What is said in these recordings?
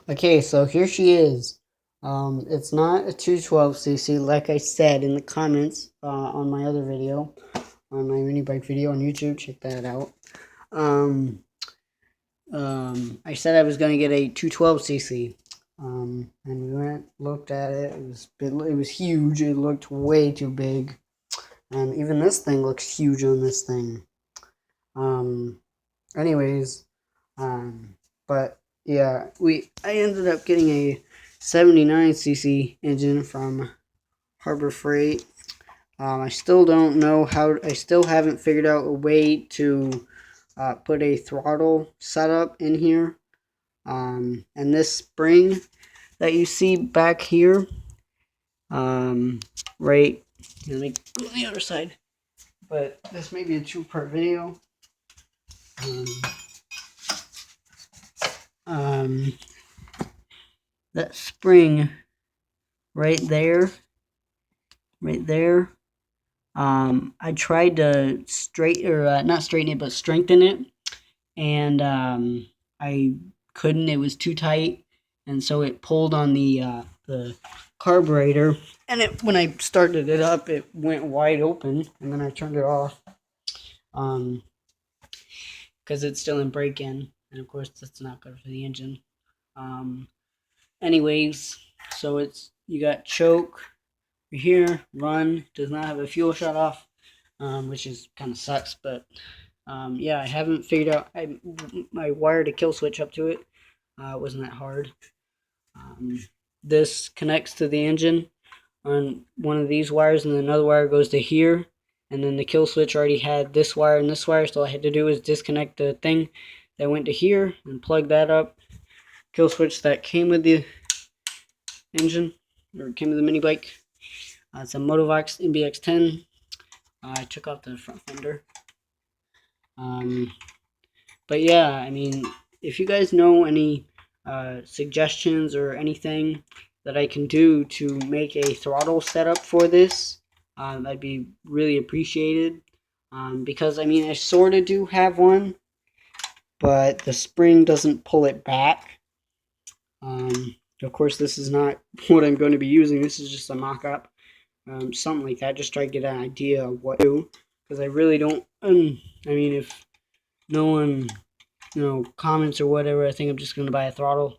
Okay, so here she is. It's not a 212cc, like I said in the comments on my other video, on my mini bike video on YouTube. Check that out. Um, I said I was going to get a 212cc. And we went, looked at it. It was huge. It looked way too big. And even this thing looks huge on this thing. Um, anyways, but yeah, I ended up getting a 79cc engine from Harbor Freight. I still don't know how. I still haven't figured out a way to put a throttle setup in here. And this spring that you see back here, um, right. Let me go on the other side. But this may be a two-part video. Um, um, that spring right there, right there. I tried to not straighten it, but strengthen it, and I couldn't. It was too tight, and so it pulled on the carburetor. And when I started it up, it went wide open, and then I turned it off. Because it's still in break-in, and of course that's not good for the engine. Um, anyways, so you got choke here, run, does not have a fuel shut off, which is kind of sucks, but yeah, I haven't figured out. I wired a kill switch up to it. It wasn't that hard. This connects to the engine on one of these wires, and another wire goes to here, and then the kill switch already had this wire and this wire, so all I had to do was disconnect the thing that went to here and plug that up. Kill switch that came with the engine, or came with the mini bike. It's a Motovox MBX10. I took off the front fender. But yeah, I mean, if you guys know any suggestions or anything that I can do to make a throttle setup for this, that'd be really appreciated. Because I mean, I sort of do have one, but the spring doesn't pull it back. Of course, this is not what I'm going to be using. This is just a mock-up, something like that. Just try to get an idea of what to do, because I really don't. I mean, if no one comments or whatever, I think I'm just going to buy a throttle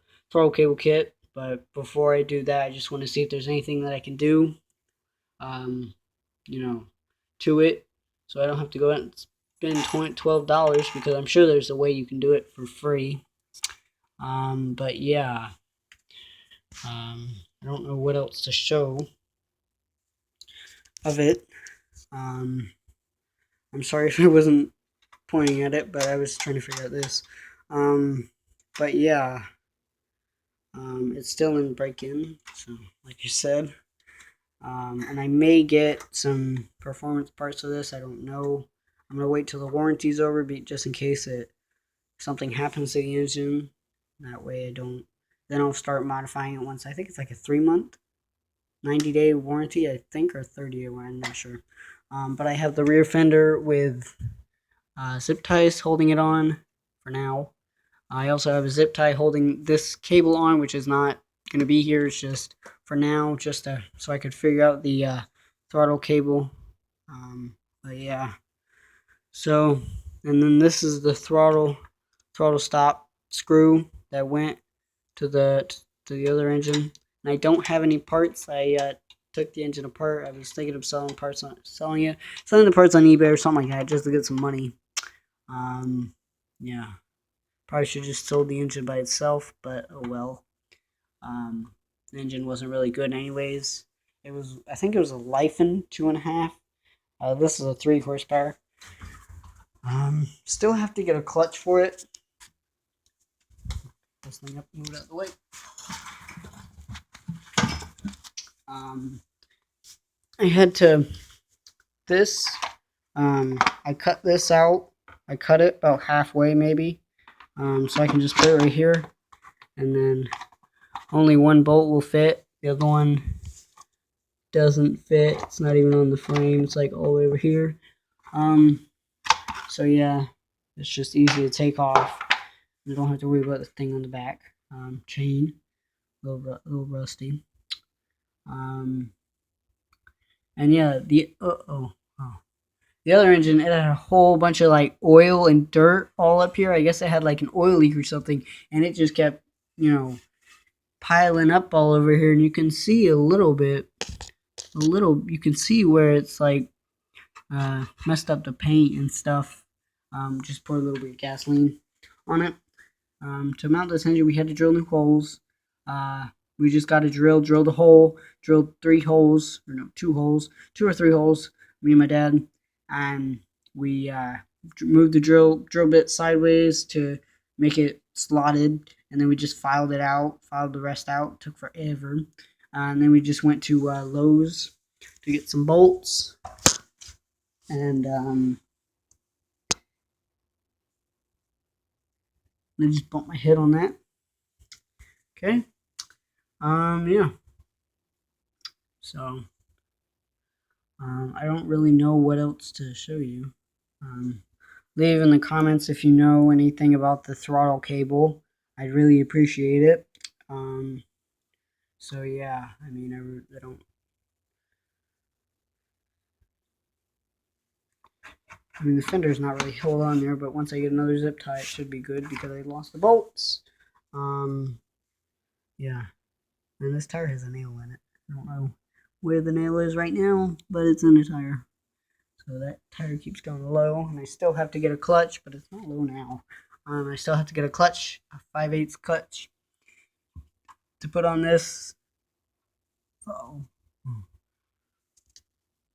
cable kit. But before I do that, I just want to see if there's anything that I can do, um, to it, so I don't have to go out and spend $12, because I'm sure there's a way you can do it for free. But yeah, I don't know what else to show of it. I'm sorry if I wasn't pointing at it, but I was trying to figure out this. But yeah, it's still in break-in, so like you said. And I may get some performance parts of this. I don't know. I'm gonna wait till the warranty's over, just in case something happens to the engine. That way I don't. Then I'll start modifying it once. I think it's like a 3-month, 90-day warranty, I think, or 30 or I'm not sure. But I have the rear fender with zip ties holding it on for now. I also have a zip tie holding this cable on, which is not going to be here. It's just for now, just so I could figure out the throttle cable. But yeah. So, and then this is the throttle stop screw that went to the other engine. And I don't have any parts. I took the engine apart. I was thinking of selling the parts on eBay or something like that, just to get some money. Yeah. Probably should just sold the engine by itself, but oh well. The engine wasn't really good anyways. I think it was a Lyfen 2.5. This is a 3 horsepower. Still have to get a clutch for it. This thing up, move it out of the way. I had to I cut this out. I cut it about halfway maybe. So I can just put it right here, and then only one bolt will fit. The other one doesn't fit. It's not even on the frame. It's like all the way over here. So yeah, it's just easy to take off. You don't have to worry about the thing on the back. chain, little rusty. And yeah, the other engine, it had a whole bunch of like oil and dirt all up here. I guess it had like an oil leak or something, and it just kept, piling up all over here. And you can see you can see where it's like messed up the paint and stuff. Just pour a little bit of gasoline on it. To mount this engine, we had to drill new holes. We just got to drilled a hole, drilled 3 holes, or no, 2 holes, 2 or 3 holes, me and my dad, and we moved the drill bit sideways to make it slotted, and then we just filed the rest out. It took forever. And then we just went to Lowe's to get some bolts, and I just bumped my head on that. Okay. Yeah. So, I don't really know what else to show you. Leave in the comments if you know anything about the throttle cable. I'd really appreciate it. So yeah, I mean, I don't. I mean, the fender's not really held on there, but once I get another zip tie, it should be good because I lost the bolts. Yeah. And this tire has a nail in it. I don't know where the nail is right now, but it's in the tire. So that tire keeps going low, and I still have to get a clutch, but it's not low now. I still have to get a clutch, a 5/8 clutch, to put on this. Uh-oh.